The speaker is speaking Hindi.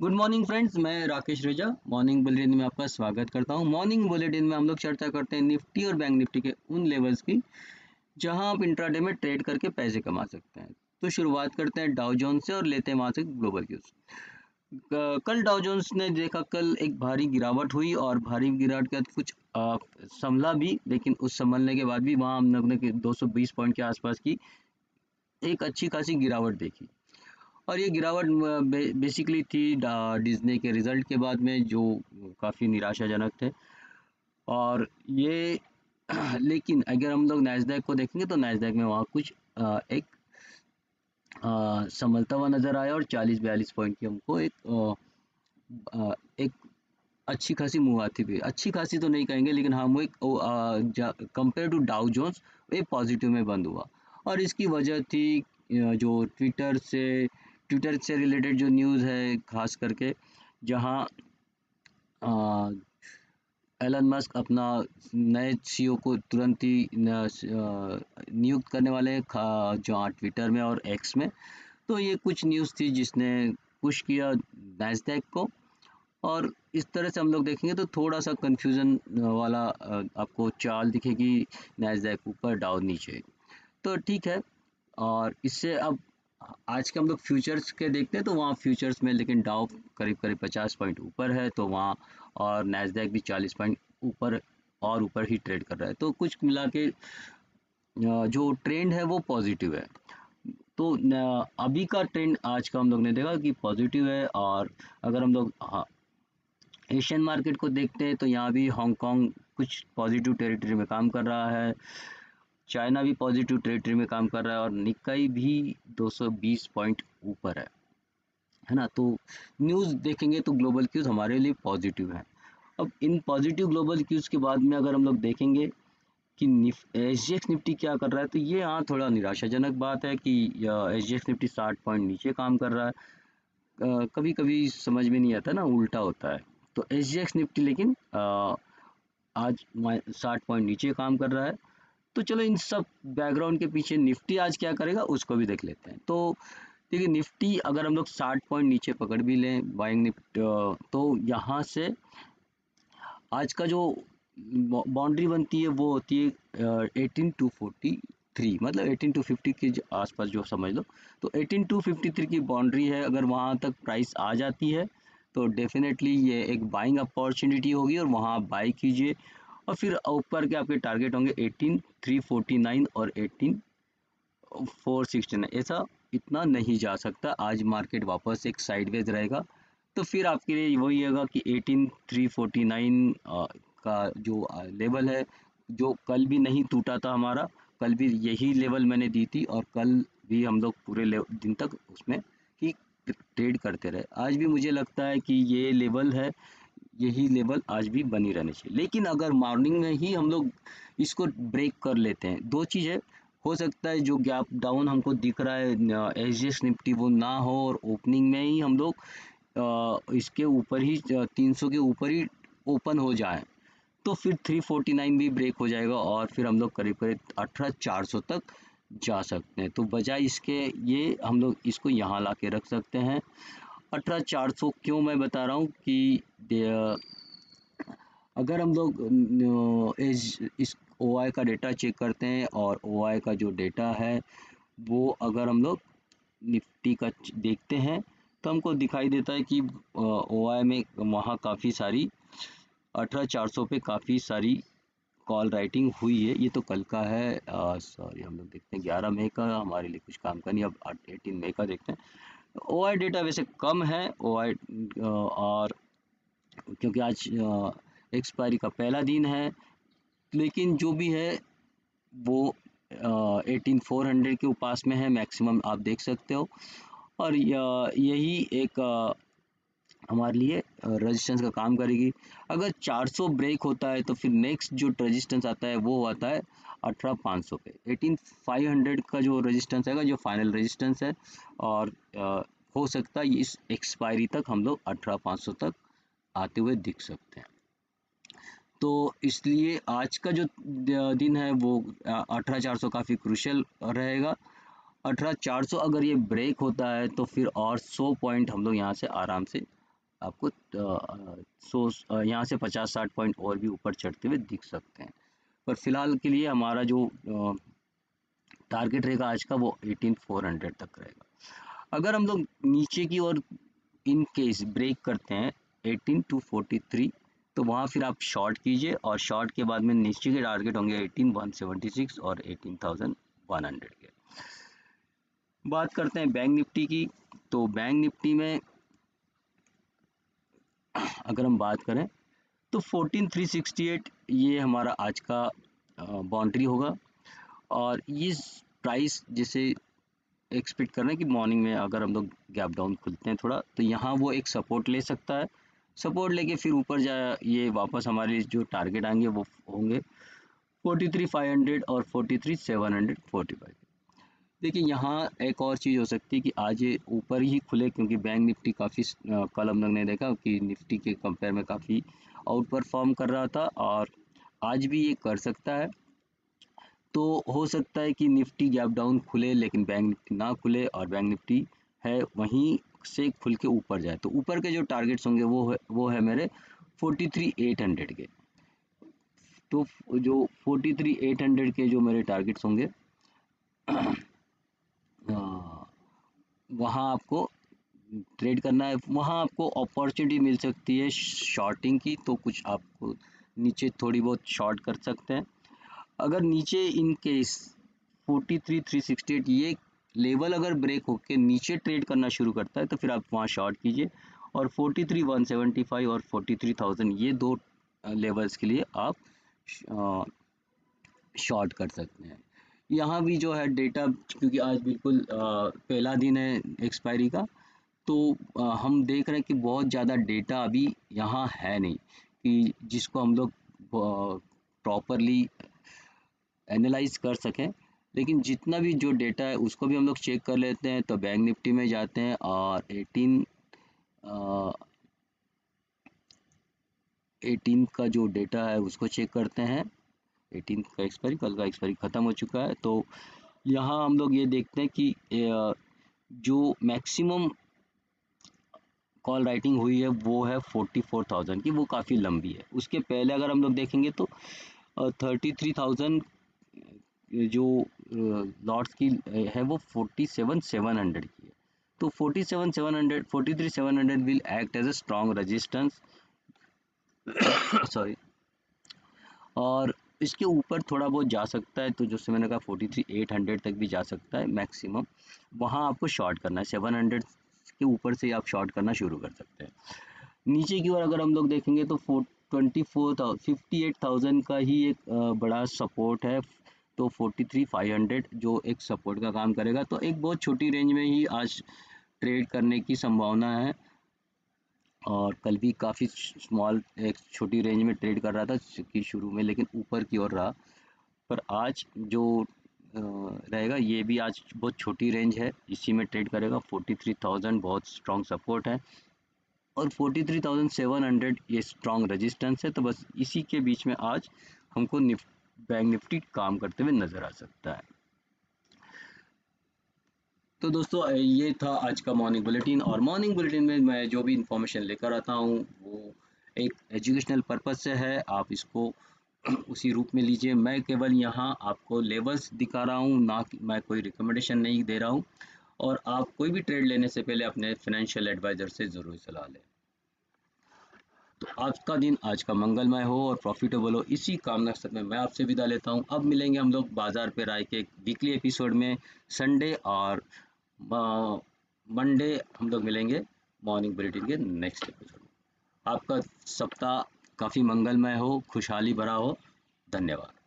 गुड मॉर्निंग फ्रेंड्स, मैं राकेश रेजा मॉर्निंग बुलेटिन में आपका स्वागत करता हूं। मॉर्निंग बुलेटिन में हम लोग चर्चा करते हैं निफ्टी और बैंक निफ्टी के उन लेवल्स की जहां आप इंट्राडे में ट्रेड करके पैसे कमा सकते हैं। तो शुरुआत करते हैं डाउ जोन्स से और लेते हैं वहां से ग्लोबल न्यूज। कल डाउ जोन्स ने देखा, कल एक भारी गिरावट हुई और भारी गिरावट के बाद कुछ संभला भी, लेकिन उस संभलने के बाद भी वहां हम लोग ने 220 पॉइंट के आसपास की एक अच्छी खासी गिरावट देखी। और ये गिरावट बेसिकली थी डिज्नी के रिजल्ट के बाद में, जो काफ़ी निराशाजनक थे। और ये लेकिन अगर हम लोग नैस्डैक को देखेंगे तो नैस्डैक में वहाँ कुछ एक संभलता हुआ नज़र आया और 40-42 पॉइंट की हमको एक अच्छी खासी मूव आती भी, अच्छी खासी तो नहीं कहेंगे, लेकिन हम एक कंपेयर टू डाउ जोन्स ये पॉजिटिव में बंद हुआ। और इसकी वजह थी जो ट्विटर से रिलेटेड जो न्यूज़ है, खास करके जहां एलन मस्क अपना नए सीईओ को तुरंत ही नियुक्त करने वाले हैं, जो ट्विटर में और एक्स में। तो ये कुछ न्यूज़ थी जिसने पुश किया नैस्डैक को। और इस तरह से हम लोग देखेंगे तो थोड़ा सा कंफ्यूजन वाला आपको चाल दिखेगी, नैस्डैक ऊपर डाउ नीचे। तो ठीक है। और इससे अब आज के हम लोग फ्यूचर्स के देखते हैं तो वहाँ फ्यूचर्स में लेकिन डाउ करीब करीब 50 पॉइंट ऊपर है, तो वहाँ और नैस्डैक भी 40 पॉइंट ऊपर और ऊपर ही ट्रेड कर रहा है। तो कुछ मिला के जो ट्रेंड है वो पॉजिटिव है। तो अभी का ट्रेंड आज का हम लोग ने देखा कि पॉजिटिव है। और अगर हम लोग एशियन मार्केट को देखते हैं तो यहाँ भी हांगकांग कुछ पॉजिटिव टेरिटरी में काम कर रहा है, चाइना भी पॉजिटिव टेरिटरी में काम कर रहा है और निक्काई भी 220 पॉइंट ऊपर है ना। तो न्यूज़ देखेंगे तो ग्लोबल क्यूज़ हमारे लिए पॉजिटिव है। अब इन पॉजिटिव ग्लोबल क्यूज़ के बाद में अगर हम लोग देखेंगे कि एसजीएक्स निफ्टी क्या कर रहा है, तो ये यहाँ थोड़ा निराशाजनक बात है कि एसजीएक्स निफ्टी 60 पॉइंट नीचे काम कर रहा है। कभी कभी समझ में नहीं आता ना, उल्टा होता है। तो एसजीएक्स निफ्टी लेकिन आज 60 पॉइंट नीचे काम कर रहा है। तो चलो इन सब बैकग्राउंड के पीछे निफ्टी आज क्या करेगा उसको भी देख लेते हैं। तो देखिए, निफ्टी अगर हम लोग 60 पॉइंट नीचे पकड़ भी लें बाइंग निफ्टी, तो यहाँ से आज का जो बाउंड्री बनती है वो होती है 18,243, मतलब 18,250 के आसपास जो समझ लो। तो 18,253 की बाउंड्री है, अगर वहाँ तक प्राइस आ जाती है तो डेफिनेटली ये एक बाइंग अपॉर्चुनिटी होगी और वहाँ बाई कीजिए। और फिर ऊपर के आपके टारगेट होंगे 18,349 और 18,469। ऐसा इतना नहीं जा सकता, आज मार्केट वापस एक साइडवेज रहेगा। तो फिर आपके लिए वही होगा कि 18,349 का जो लेवल है, जो कल भी नहीं टूटा था हमारा, कल भी यही लेवल मैंने दी थी और कल भी हम लोग पूरे दिन तक उसमें ही ट्रेड करते रहे। आज भी मुझे लगता है कि ये लेवल है, यही लेवल आज भी बनी रहनी चाहिए। लेकिन अगर मॉर्निंग में ही हम लोग इसको ब्रेक कर लेते हैं, दो चीज़ है, हो सकता है जो गैप डाउन हमको दिख रहा है एसजीएक्स निफ्टी वो ना हो और ओपनिंग में ही हम लोग इसके ऊपर ही 300 के ऊपर ही ओपन हो जाए, तो फिर 349 भी ब्रेक हो जाएगा और फिर हम लोग करीब करीब 18,400 तक जा सकते हैं। तो बजाय इसके ये हम लोग इसको यहाँ ला के रख सकते हैं 18,400। क्यों मैं बता रहा हूँ कि अगर हम लोग इस ओआई का डेटा चेक करते हैं और ओआई का जो डेटा है वो अगर हम लोग निफ्टी का देखते हैं तो हमको दिखाई देता है कि ओआई में वहाँ काफ़ी सारी 18,400 पे काफ़ी सारी कॉल राइटिंग हुई है। ये तो कल का है, सॉरी, हम लोग देखते हैं 11 मई का, हमारे लिए कुछ काम का नहीं। अब 18 मई का देखते हैं। ओआई डेटा वैसे कम है, ओआई और क्योंकि आज एक्सपायरी का पहला दिन है, लेकिन जो भी है वो 18,400 के पास में है, मैक्सिमम आप देख सकते हो। और यही एक हमारे लिए रेजिस्टेंस का काम करेगी। अगर 400 ब्रेक होता है तो फिर नेक्स्ट जो रेजिस्टेंस आता है वो आता है 18,500 पे। 18,500 का जो रेजिस्टेंस है, जो फाइनल रेजिस्टेंस है। और हो सकता है इस एक्सपायरी तक हम लोग 18,500 तक आते हुए दिख सकते हैं। तो इसलिए आज का जो दिन है वो 18,400 काफ़ी क्रूशियल रहेगा। 18,400 अगर ये ब्रेक होता है तो फिर और 100 पॉइंट हम लोग यहाँ से आराम से आपको यहाँ से 50-60 पॉइंट और भी ऊपर चढ़ते हुए दिख सकते हैं। पर फिलहाल के लिए हमारा जो टारगेट रहेगा आज का वो 18400 तक रहेगा। अगर हम लोग नीचे की ओर इन केस ब्रेक करते हैं 18243, तो वहाँ फिर आप शॉर्ट कीजिए, और शॉर्ट के बाद में नीचे के टारगेट होंगे 18176 और 18100 के। बात करते हैं बैंक निफ्टी की। तो बैंक निफ्टी में अगर हम बात करें तो 14368 ये हमारा आज का बाउंड्री होगा, और इस प्राइस जिसे एक्सपेक्ट कर रहे हैं कि मॉर्निंग में अगर हम लोग गैप डाउन खुलते हैं थोड़ा, तो यहाँ वो एक सपोर्ट ले सकता है। सपोर्ट लेके फिर ऊपर ये वापस हमारे जो टारगेट आएंगे वो होंगे 43500 और 43745। देखिए यहाँ एक और चीज़ हो सकती है कि आज ये ऊपर ही खुले, क्योंकि बैंक निफ्टी काफ़ी कल हम लोग ने देखा कि निफ्टी के कंपेयर में काफ़ी आउट परफॉर्म कर रहा था, और आज भी ये कर सकता है। तो हो सकता है कि निफ्टी गैप डाउन खुले लेकिन बैंक निफ्टी ना खुले, और बैंक निफ्टी है वहीं से खुल के ऊपर जाए। तो ऊपर के जो टारगेट्स होंगे वो है मेरे 43800 के। तो जो 43800 के जो मेरे टारगेट्स होंगे वहाँ आपको ट्रेड करना है, वहाँ आपको अपॉर्चुनिटी मिल सकती है शॉर्टिंग की, तो कुछ आपको नीचे थोड़ी बहुत शॉर्ट कर सकते हैं। अगर नीचे इन केस 43368 ये लेवल अगर ब्रेक होके नीचे ट्रेड करना शुरू करता है, तो फिर आप वहाँ शॉर्ट कीजिए, और 43175 और 43000 ये दो लेवल्स के लिए आप शॉर्ट कर सकते हैं। यहाँ भी जो है डेटा, क्योंकि आज बिल्कुल पहला दिन है एक्सपायरी का, तो हम देख रहे हैं कि बहुत ज़्यादा डेटा अभी यहाँ है नहीं कि जिसको हम लोग प्रॉपरली एनालाइज कर सकें। लेकिन जितना भी जो डेटा है उसको भी हम लोग चेक कर लेते हैं। तो बैंक निफ्टी में जाते हैं और 18 का जो डेटा है उसको चेक करते हैं। 18 का एक्सपायरी, कल का एक्सपायरी ख़त्म हो चुका है। तो यहाँ हम लोग ये देखते हैं कि जो मैक्सिमम कॉल राइटिंग हुई है वो है 44,000 की, वो काफ़ी लंबी है। उसके पहले अगर हम लोग देखेंगे तो 33,000 जो लॉट्स की है वो 47,700 की है। तो 47,700, 43,700 will act as a strong resistance sorry, और इसके ऊपर थोड़ा बहुत जा सकता है। तो जैसे मैंने कहा 43,800 तक भी जा सकता है मैक्सिमम, वहाँ आपको शॉर्ट करना है। 700 के ऊपर से आप शॉर्ट करना शुरू कर सकते हैं। नीचे की ओर अगर हम लोग देखेंगे तो 58,000 का ही एक बड़ा सपोर्ट है। तो 43,500 जो एक सपोर्ट का काम करेगा। तो एक बहुत छोटी रेंज में ही आज ट्रेड करने की संभावना है, और कल भी काफ़ी स्मॉल एक छोटी रेंज में ट्रेड कर रहा था कि शुरू में, लेकिन ऊपर की ओर रहा। पर आज जो रहेगा ये भी आज बहुत छोटी रेंज है, इसी में ट्रेड करेगा। 43,000 बहुत स्ट्रॉन्ग सपोर्ट है, और 43,700 ये स्ट्रॉन्ग रेजिस्टेंस है। तो बस इसी के बीच में आज हमको बैंक निफ्टी काम करते हुए नज़र आ सकता है। तो दोस्तों ये था आज का मॉर्निंग बुलेटिन, और मॉर्निंग बुलेटिन में मैं जो भी इंफॉर्मेशन लेकर आता हूँ वो एक एजुकेशनल पर्पज़ से है। आप इसको उसी रूप में लीजिए। मैं केवल यहाँ आपको लेवल्स दिखा रहा हूँ, ना कि मैं कोई रिकमेंडेशन नहीं दे रहा हूँ। और आप कोई भी ट्रेड लेने से पहले अपने फाइनेंशियल एडवाइज़र से ज़रूर सलाह लें। तो आज का दिन आज का मंगलमय हो और प्रॉफिटेबल हो, इसी कामना के साथ में मैं आपसे विदा लेता हूँ। अब मिलेंगे हम लोग बाजार पे राय के वीकली एपिसोड में संडे, और मंडे हम लोग मिलेंगे मॉर्निंग बुलेटिन के नेक्स्ट एपिसोड में। आपका सप्ताह काफ़ी मंगलमय हो, खुशहाली भरा हो। धन्यवाद।